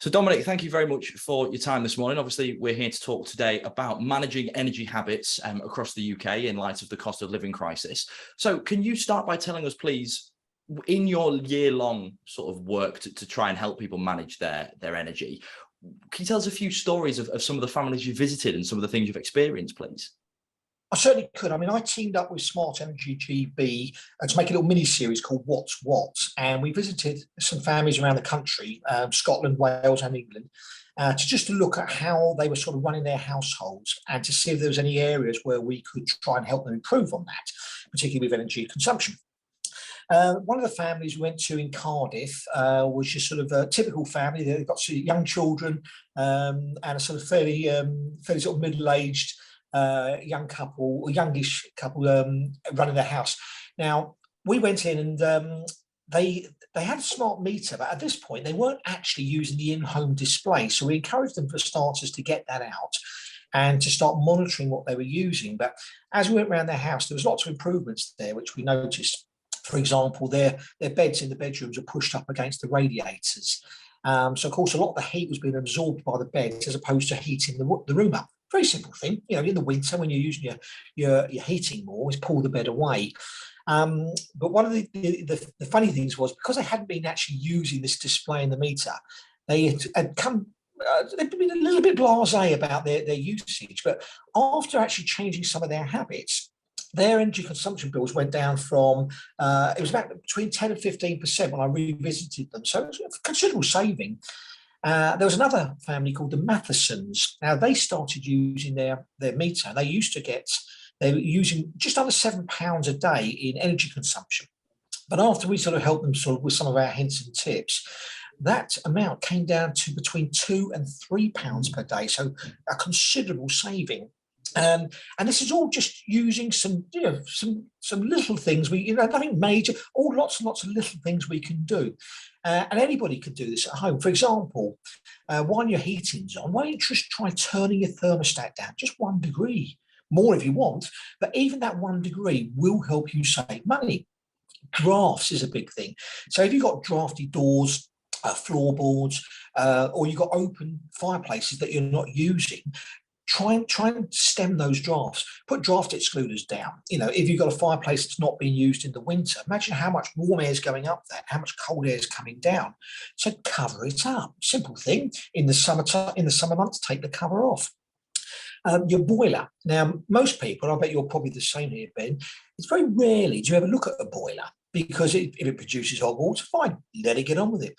So Dominic, thank you very much for your time this morning. Obviously, we're here to talk today about managing energy habits across the UK in light of the cost of living crisis. So can you start by telling us, please, in your year-long sort of work to try and help people manage their energy, can you tell us a few stories of some of the families you visited and some of the things you've experienced, please? I certainly could. I mean, I teamed up with Smart Energy GB to make a little mini-series called What's What, and we visited some families around the country, Scotland, Wales and England, to look at how they were sort of running their households and to see if there was any areas where we could try and help them improve on that, particularly with energy consumption. One of the families we went to in Cardiff was just sort of a typical family. They've got young children and a sort of fairly sort of middle-aged young couple, or youngish couple, running their house. Now we went in and they had a smart meter, but at this point they weren't actually using the in-home display. So we encouraged them for starters to get that out and to start monitoring what they were using. But as we went around their house, there was lots of improvements there, which we noticed. For example, their beds in the bedrooms are pushed up against the radiators. So of course, a lot of the heat was being absorbed by the beds as opposed to heating the room up. Very simple thing, you know, in the winter when you're using your heating more, is pull the bed away. But one of the funny things was, because they hadn't been actually using this display in the meter, they had come. They'd been a little bit blasé about their usage, but after actually changing some of their habits, their energy consumption bills went down from, it was about between 10 and 15% when I revisited them. So it was a considerable saving. There was another family called the Mathesons. Now they started using their meter. They were using just under £7 a day in energy consumption. But after we sort of helped them sort of with some of our hints and tips, that amount came down to between £2 and £3 per day. So a considerable saving. And this is all just using some little things nothing major, all lots and lots of little things we can do. And anybody could do this at home. For example, while your heating's on, why don't you just try turning your thermostat down just 1 degree, more if you want, but even that 1 degree will help you save money. Drafts is a big thing. So if you've got drafty doors, floorboards, or you've got open fireplaces that you're not using, try and stem those drafts. Put draft excluders down. You know, if you've got a fireplace that's not being used in the winter, imagine how much warm air is going up there, how much cold air is coming down. So cover it up. Simple thing. In the summer months, take the cover off. Your boiler. Now, most people, I bet you're probably the same here, Ben, it's very rarely do you ever look at a boiler, because if it produces hot water, fine, let it get on with it.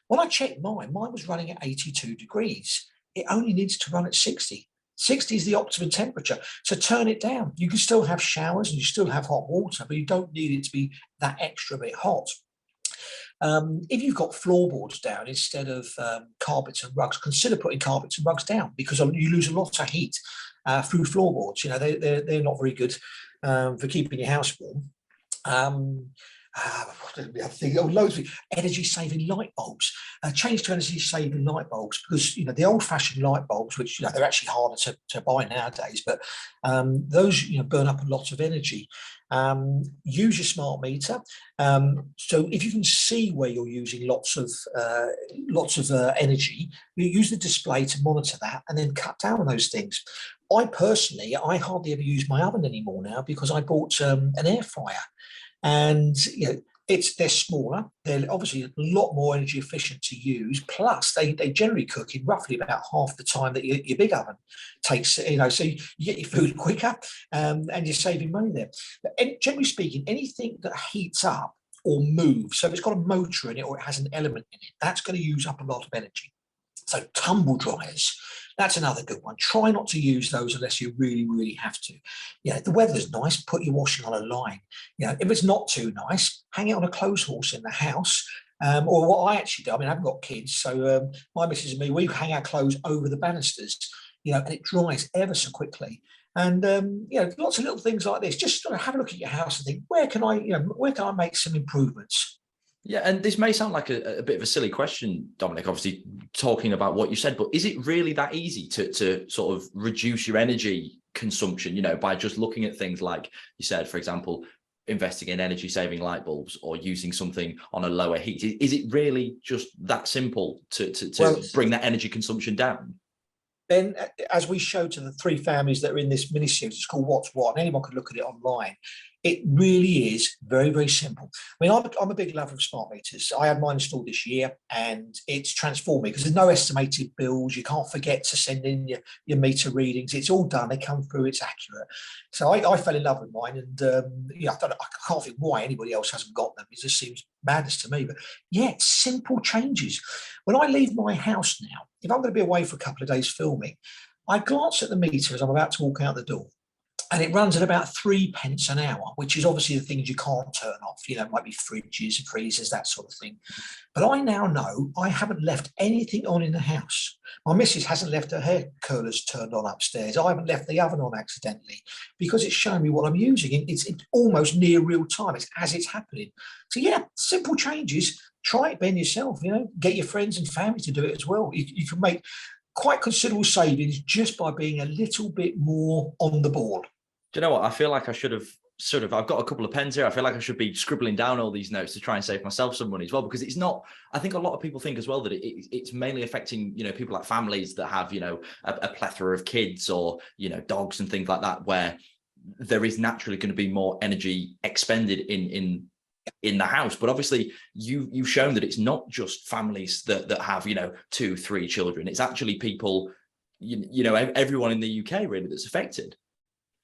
When I checked mine was running at 82 degrees. It only needs to run at 60. 60 is the optimum temperature. So turn it down. You can still have showers and you still have hot water, but you don't need it to be that extra bit hot. If you've got floorboards down instead of carpets and rugs, consider putting carpets and rugs down, because you lose a lot of heat through floorboards. You know, they're not very good for keeping your house warm. Loads of energy-saving light bulbs. Change to energy-saving light bulbs, because the old-fashioned light bulbs, which they're actually harder to buy nowadays, but those burn up a lot of energy. Use your smart meter. So if you can see where you're using lots of energy, you use the display to monitor that and then cut down on those things. I hardly ever use my oven anymore now, because I bought an air fryer. And they're smaller. They're obviously a lot more energy efficient to use. Plus, they generally cook in roughly about half the time that your big oven takes. So you get your food quicker, and you're saving money there. But generally speaking, anything that heats up or moves, so if it's got a motor in it or it has an element in it, that's going to use up a lot of energy. So tumble dryers, that's another good one. Try not to use those unless you really, really have to. If the weather's nice, put your washing on a line. If it's not too nice, hang it on a clothes horse in the house. Or what I actually do, I haven't got kids, so my missus and me, we hang our clothes over the banisters, and it dries ever so quickly. And lots of little things like this. Just sort of have a look at your house and think, where can I make some improvements? Yeah, and this may sound like a bit of a silly question, Dominic, obviously talking about what you said, but is it really that easy to sort of reduce your energy consumption, by just looking at things like you said, for example, investing in energy saving light bulbs or using something on a lower heat? Is it really just that simple to Well, bring that energy consumption down? then, as we showed to the three families that are in this mini-series, it's called What's What, and anyone can look at it online. It really is very, very simple. I mean, I'm a big lover of smart meters. I had mine installed this year, and it's transformed me because there's no estimated bills. You can't forget to send in your meter readings. It's all done. They come through. It's accurate. So I fell in love with mine, and I can't think why anybody else hasn't got them. It just seems madness to me. But yeah, simple changes. When I leave my house now, if I'm going to be away for a couple of days filming, I glance at the meter as I'm about to walk out the door, and it runs at about 3p an hour, which is obviously the things you can't turn off. It might be fridges, freezers, that sort of thing. But I now know I haven't left anything on in the house. My missus hasn't left her hair curlers turned on upstairs. I haven't left the oven on accidentally because it's showing me what I'm using. It's almost near real time. It's as it's happening. So yeah, simple changes. Try it, Ben, yourself. Get your friends and family to do it as well. You can make quite considerable savings just by being a little bit more on the ball. Do you know what? I feel like I should have I've got a couple of pens here. I feel like I should be scribbling down all these notes to try and save myself some money as well, because it's not, I think a lot of people think as well that it's mainly affecting, people like families that have, a plethora of kids or, dogs and things like that, where there is naturally going to be more energy expended in the house. But obviously you've shown that it's not just families that have 2-3 children. It's actually people, everyone in the UK really that's affected.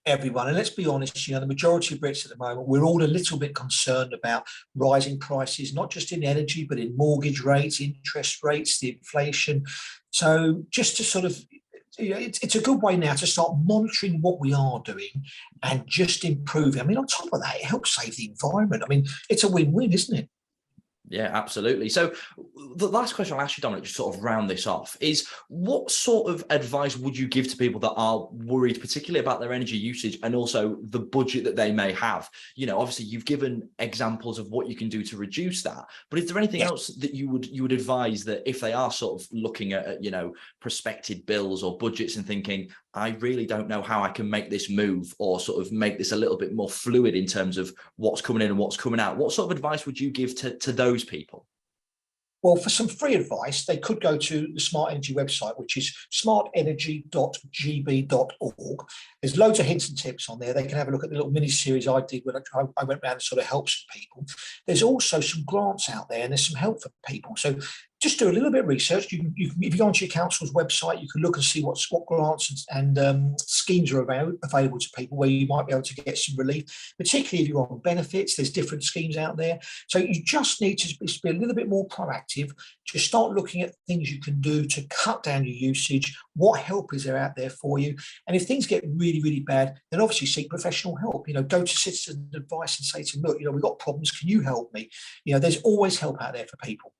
Everyone. And let's be honest, the majority of Brits at the moment, we're all a little bit concerned about rising prices, not just in energy, but in mortgage rates, interest rates, the inflation. So just to sort of, it's a good way now to start monitoring what we are doing and just improving. I mean, on top of that, it helps save the environment. I mean, it's a win-win, isn't it? Yeah, absolutely. So the last question I'll ask you, Dominic, to sort of round this off, is what sort of advice would you give to people that are worried, particularly about their energy usage and also the budget that they may have? Obviously you've given examples of what you can do to reduce that, but is there anything else that you would advise that if they are sort of looking at, prospective bills or budgets and thinking, I really don't know how I can make this move or sort of make this a little bit more fluid in terms of what's coming in and what's coming out? What sort of advice would you give to those people? Well, for some free advice, they could go to the Smart Energy website, which is smartenergy.gb.org. There's loads of hints and tips on there. They can have a look at the little mini-series I did when I went around and sort of helped some people. There's also some grants out there, and there's some help for people. So just do a little bit of research. You can, if you go onto your council's website, you can look and see what grants and schemes are available to people where you might be able to get some relief, particularly if you're on benefits. There's different schemes out there. So you just need to be a little bit more proactive. Just start looking at things you can do to cut down your usage. What help is there out there for you? And if things get really, really bad, then obviously seek professional help. Go to citizen advice and say to them, look, we've got problems. Can you help me? There's always help out there for people.